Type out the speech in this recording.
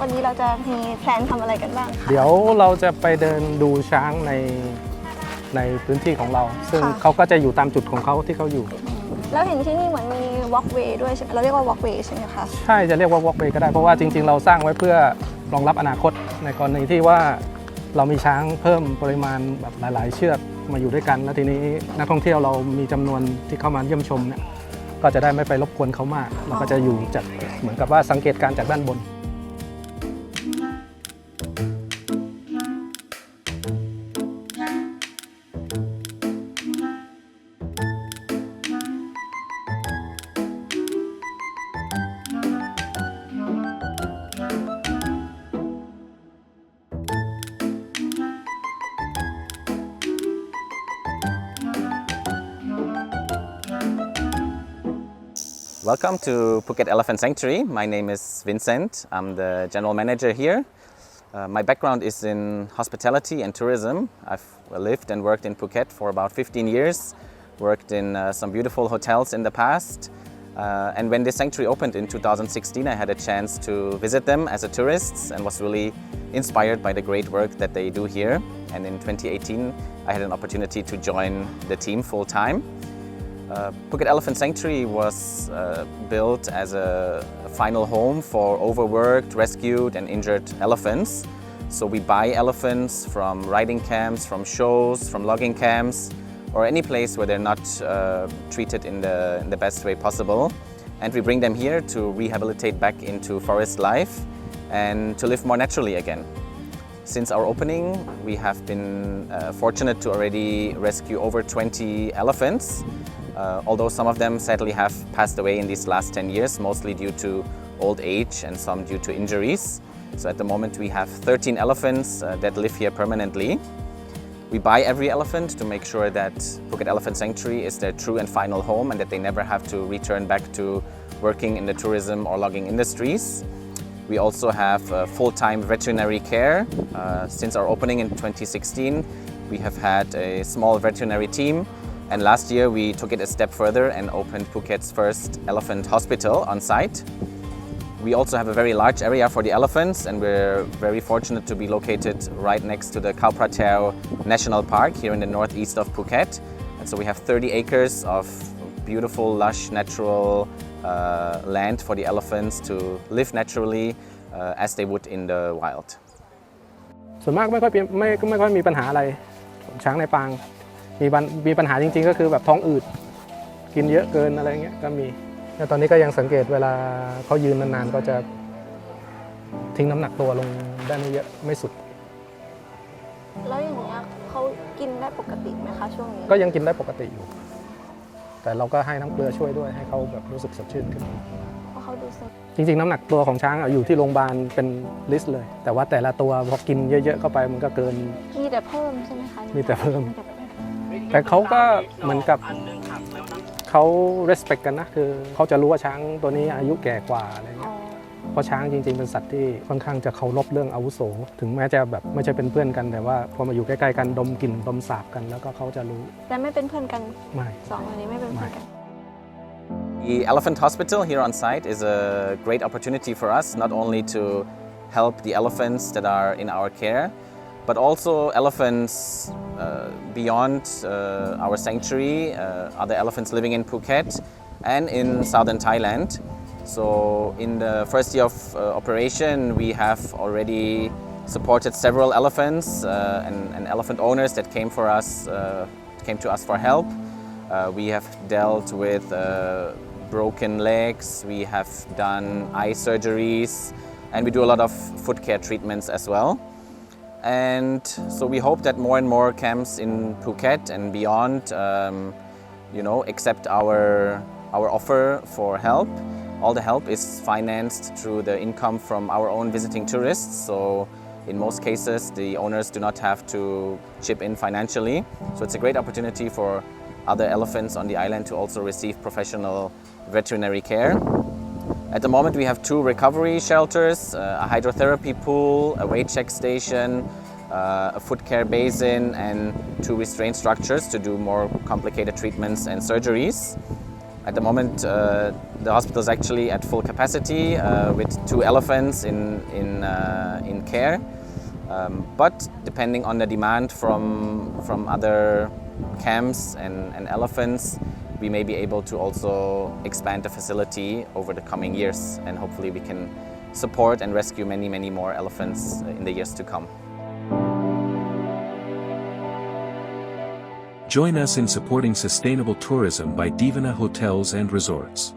วันนี้เราจะมีแพลนทำอะไรกันบ้างคะเดี๋ยวเราจะไปเดินดูช้างในพื้นที่ของเรา ซึ่งเขาก็จะอยู่ตามจุดของเขาที่เขาอยู่แล้วเห็นที่นี่เหมือนมี walkway ด้วยใช่ไหมเราเรียกว่า walkway ใช่ไหมคะใช่จะเรียกว่า walkway ก็ได้เพราะว่าจริงๆเราสร้างไว้เพื่อรองรับอนาคตในกรณีที่ว่าเรามีช้างเพิ่มปริมาณแบบหลายๆเชือกมาอยู่ด้วยกันแล้วทีนี้นักท่องเที่ยวเรามีจำนวนที่เข้ามาเยี่ยมชมเนี่ยก็จะได้ไม่ไปรบกวนเขามากเราก็จะอยู่จากเหมือนกับว่าสังเกตการจากด้านบนWelcome to Phuket Elephant Sanctuary. My name is Vincent. I'm the general manager here. My background is in hospitality and tourism. I've lived and worked in Phuket for about 15 years, worked in some beautiful hotels in the past. And when this sanctuary opened in 2016, I had a chance to visit them as a tourist and was really inspired by the great work that they do here. And in 2018, I had an opportunity to join the team full-time. Phuket Elephant Sanctuary was built as a final home for overworked, rescued and injured elephants. So we buy elephants from riding camps, from shows, from logging camps, or any place where they're not treated in the best way possible. And we bring them here to rehabilitate back into forest life and to live more naturally again. Since our opening, we have been fortunate to already rescue over 20 elephants. Although some of them sadly have passed away in these last 10 years, mostly due to old age and some due to injuries. So at the moment we have 13 elephants that live here permanently. We buy every elephant to make sure that Phuket Elephant Sanctuary is their true and final home and that they never have to return back to working in the tourism or logging industries. We also have full-time veterinary care. Since our opening in 2016, we have had a small veterinary team. And last year we took it a step further and opened Phuket's first elephant hospital on site. We also have a very large area for the elephants and we're very fortunate to be located right next to the Khao Prateo National Park here in the northeast of Phuket. And so we have 30 acres of beautiful, lush, natural land for the elephants to live naturally as they would in the wild. ส่วนมากไม่ค่อยมีปัญหาอะไรช้างในปางมีปัญหาจริงๆก็คือแบบท้องอืดกินเยอะเกินอะไรเงี้ยก็มีแต่ตอนนี้ก็ยังสังเกตเวลาเขายืนนานๆก็จะทิ้งน้ำหนักตัวลงได้ไม่เยอะไม่สุดแล้วอย่างเงี้ยเขากินได้ปกติไหมคะช่วงนี้ก็ยังกินได้ปกติอยู่แต่เราก็ให้น้ำเกลือช่วยด้วยให้เขาแบบรู้สึกสดชื่นขึ้นเพราะเขาดูสดจริงๆน้ำหนักตัวของช้างอยู่ที่โรงพยาบาลเป็นลิสต์เลยแต่ว่าแต่ละตัวพอกินเยอะๆเข้าไปมันก็เกินมีแต่เพิ่มใช่ไหมคะมีแต่เพิ่มแต่เขาก็เหมือนกับเขา respect กันนะคือเขาจะรู้ว่าช้างตัวนี้อายุแก่กว่าอะไรเงี้ยเพราะช้างจริงๆเป็นสัตว์ที่ค่อนข้างจะเคารพเรื่องอาวุโสถึงแม้จะแบบไม่ใช่เป็นเพื่อนกันแต่ว่าพอมาอยู่ใกล้ๆกันดมกลิ่นดมสาบกันแล้วก็เขาจะรู้แต่ไม่เป็นเพื่อนกันไม่สองคนนี้ไม่เป็นเพื่อนกัน The Elephant Hospital here on site is a great opportunity for us not only to help the elephants that are in our care but also elephants beyond our sanctuary, other elephants living in Phuket and in southern Thailand. So in the first year of operation, we have already supported several elephants and elephant owners that came to us for help. We have dealt with broken legs, we have done eye surgeries, and we do a lot of foot care treatments as well. And so we hope that more and more camps in Phuket and beyond, accept our offer for help. All the help is financed through the income from our own visiting tourists. So in most cases, the owners do not have to chip in financially. So it's a great opportunity for other elephants on the island to also receive professional veterinary care. At the moment we have 2 recovery shelters, a hydrotherapy pool, a weight check station, a foot care basin and 2 restraint structures to do more complicated treatments and surgeries. At the moment, the hospital is actually at full capacity with 2 elephants in care. But depending on the demand from other camps and elephants, we may be able to also expand the facility over the coming years, and hopefully we can support and rescue many, many more elephants in the years to come. Join us in supporting sustainable tourism by Deevana Hotels and Resorts.